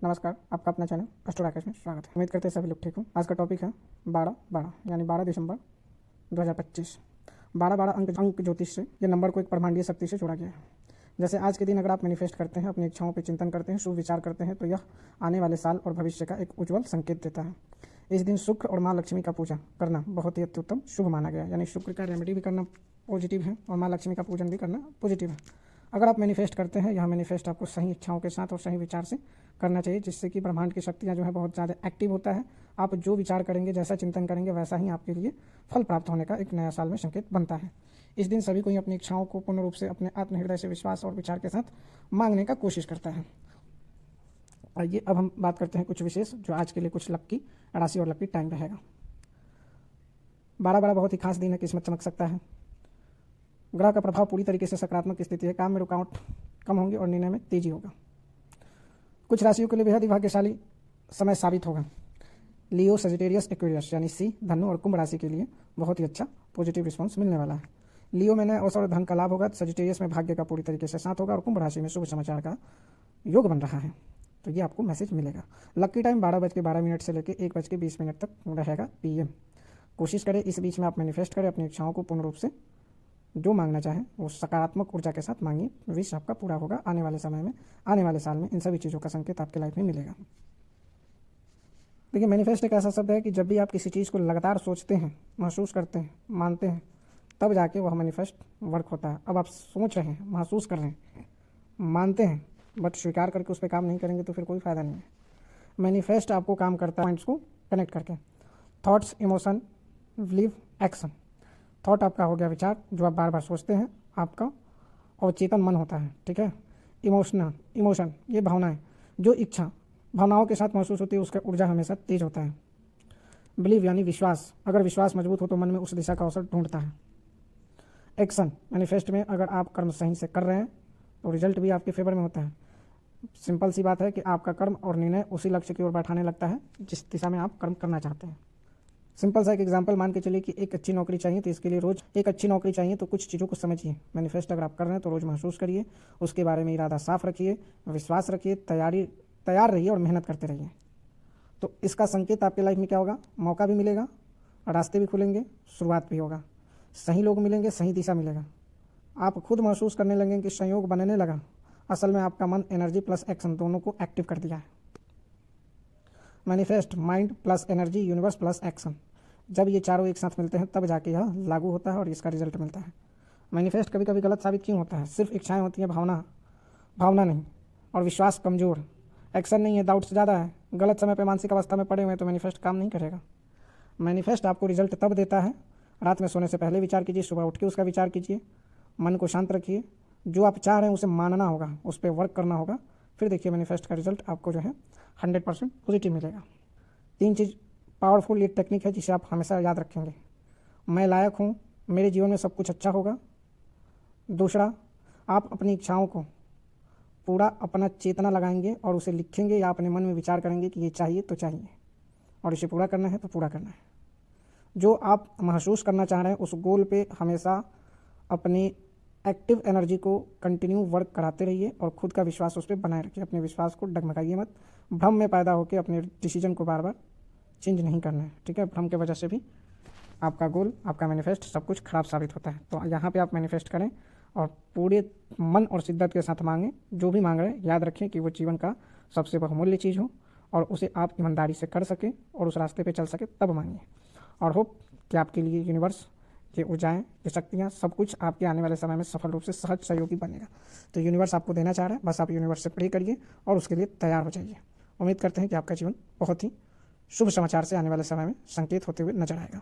नमस्कार, आपका अपना चैनल एस्ट्रो राकेश में स्वागत है। उम्मीद करते हैं सभी लोग ठीक हो। आज का टॉपिक है 12-12 यानी 12 दिसंबर 2025। 12-12 अंक ज्योतिष से ये नंबर को एक ब्रह्मांडीय शक्ति से जोड़ा गया है। जैसे आज के दिन अगर आप मैनिफेस्ट करते हैं, अपनी इच्छाओं पर चिंतन करते हैं, शुभ विचार करते हैं, तो यह आने वाले साल और भविष्य का एक उज्ज्वल संकेत देता है। इस दिन शुक्र और माँ लक्ष्मी का पूजा करना बहुत ही अत्युत्तम शुभ माना गया है। यानी शुक्र का रेमेडी भी करना पॉजिटिव है और माँ लक्ष्मी का पूजन भी करना पॉजिटिव है। अगर आप मैनिफेस्ट करते हैं, यह मैनिफेस्ट आपको सही इच्छाओं के साथ और सही विचार से करना चाहिए, जिससे कि ब्रह्मांड की शक्तियाँ जो है बहुत ज़्यादा एक्टिव होता है। आप जो विचार करेंगे, जैसा चिंतन करेंगे, वैसा ही आपके लिए फल प्राप्त होने का एक नया साल में संकेत बनता है। इस दिन सभी कोई अपनी इच्छाओं को पूर्ण रूप से अपने आत्महृदय से विश्वास और विचार के साथ मांगने का कोशिश करता है। आइए अब हम बात करते हैं कुछ विशेष जो आज के लिए कुछ लक्की राशि और लक्की टाइम रहेगा। 12-12 बहुत ही खास दिन है, किस्मत चमक सकता है। ग्रह का प्रभाव पूरी तरीके से सकारात्मक स्थिति है। काम में रुकावट कम होंगी और निर्णय में तेजी होगा। कुछ राशियों के लिए बेहद ही भाग्यशाली समय साबित होगा। लियो, सजिटेरियस, एक्वेरियस यानी सी, धनु और कुंभ राशि के लिए बहुत ही अच्छा पॉजिटिव रिस्पांस मिलने वाला है। लियो में नए अवसर और धन का लाभ होगा। सजिटेरियस में भाग्य का पूरी तरीके से साथ होगा और कुंभ राशि में शुभ समाचार का योग बन रहा है, तो ये आपको मैसेज मिलेगा। लक्की टाइम 12:12 से लेकर 1:20 तक रहेगा PM। कोशिश करें इस बीच में आप मैनिफेस्ट करें, अपनी इच्छाओं को पूर्ण रूप से जो मांगना चाहें वो सकारात्मक ऊर्जा के साथ मांगिए। विश आपका पूरा होगा। आने वाले समय में, आने वाले साल में इन सभी चीज़ों का संकेत आपके लाइफ में मिलेगा। देखिए, मैनिफेस्ट एक ऐसा शब्द है कि जब भी आप किसी चीज़ को लगातार सोचते हैं, महसूस करते हैं, मानते हैं, तब जाके वह मैनिफेस्ट वर्क होता है। अब आप सोच रहे हैं, महसूस कर रहे हैं, मानते हैं, बट स्वीकार करके उस पर काम नहीं करेंगे तो फिर कोई फ़ायदा नहीं है। मैनिफेस्ट आपको काम करता है पॉइंट्स को कनेक्ट करके। Thoughts, emotion, believe, action. Thought आपका हो गया विचार जो आप बार बार सोचते हैं, आपका अवचेतन मन होता है, ठीक है। इमोशन ये भावनाएं, जो इच्छा भावनाओं के साथ महसूस होती है, उसका ऊर्जा हमेशा तेज होता है। बिलीव यानी विश्वास, अगर विश्वास मजबूत हो तो मन में उस दिशा का अवसर ढूंढता है। एक्शन, मैनिफेस्ट में अगर आप कर्म सही से कर रहे हैं तो रिजल्ट भी आपके फेवर में होता है। सिंपल सी बात है कि आपका कर्म और निर्णय उसी लक्ष्य की ओर बैठाने लगता है जिस दिशा में आप कर्म करना चाहते हैं। सिंपल सा एक एग्जांपल मान के चलिए कि एक अच्छी नौकरी चाहिए, तो इसके लिए रोज़ एक अच्छी नौकरी चाहिए तो कुछ चीज़ों को समझिए। मैनिफेस्ट अगर आप कर रहे हैं तो रोज़ महसूस करिए, उसके बारे में इरादा साफ रखिए, विश्वास रखिए, तैयार रहिए और मेहनत करते रहिए। तो इसका संकेत आपके लाइफ में क्या होगा? मौका भी मिलेगा, रास्ते भी खुलेंगे, शुरुआत भी होगा, सही लोग मिलेंगे, सही दिशा मिलेगा। आप खुद महसूस करने लगेंगे कि संयोग बनने लगा। असल में आपका मन, एनर्जी प्लस एक्शन दोनों को एक्टिव कर दिया है। Manifest mind plus energy, universe plus action, जब ये चारों एक साथ मिलते हैं तब जाके यह लागू होता है और इसका रिजल्ट मिलता है। मैनिफेस्ट कभी कभी गलत साबित क्यों होता है? सिर्फ इच्छाएं होती हैं, भावना नहीं, और विश्वास कमज़ोर, एक्शन नहीं है, डाउट्स ज़्यादा है, गलत समय पर मानसिक अवस्था में पड़े हुए हैं, तो मैनिफेस्ट काम नहीं करेगा। मैनिफेस्ट आपको रिजल्ट तब देता है, रात में सोने से पहले विचार कीजिए, सुबह उठ के उसका विचार कीजिए, मन को शांत रखिए, जो आप चाह रहे हैं उसे मानना होगा, उस पर वर्क करना होगा, फिर देखिए मैनिफेस्ट का रिजल्ट आपको जो है 100% पॉजिटिव मिलेगा। 3 चीज़ पावरफुल ये टेक्निक है जिसे आप हमेशा याद रखेंगे। मैं लायक हूँ, मेरे जीवन में सब कुछ अच्छा होगा। दूसरा, आप अपनी इच्छाओं को पूरा अपना चेतना लगाएंगे और उसे लिखेंगे या अपने मन में विचार करेंगे कि ये चाहिए तो चाहिए और इसे पूरा करना है तो पूरा करना है। जो आप महसूस करना चाह रहे हैं उस गोल पे हमेशा अपनी एक्टिव एनर्जी को कंटिन्यू वर्क कराते रहिए और खुद का विश्वास उस पर बनाए रखिए। अपने विश्वास को डगमगाइए मत। भ्रम में पैदा होकर अपने डिसीजन को बार बार चेंज नहीं करना है, ठीक है। भ्रम की वजह से भी आपका गोल, आपका मैनिफेस्ट सब कुछ खराब साबित होता है। तो यहाँ पे आप मैनिफेस्ट करें और पूरे मन और शिद्दत के साथ मांगें। जो भी मांग रहे हैं याद रखें कि वो जीवन का सबसे बहुमूल्य चीज़ हो और उसे आप ईमानदारी से कर सकें और उस रास्ते पर चल सके, तब मांगिए। और होप कि आपके लिए यूनिवर्स, ये ऊर्जाएँ, ये शक्तियाँ, सब कुछ आपके आने वाले समय में सफल रूप से सहज सहयोगी बनेगा। तो यूनिवर्स आपको देना चाह रहा है, बस आप यूनिवर्स से प्रे करिए और उसके लिए तैयार हो जाइए। उम्मीद करते हैं कि आपका जीवन बहुत ही शुभ समाचार से आने वाले समय में संकेत होते हुए नजर आएगा।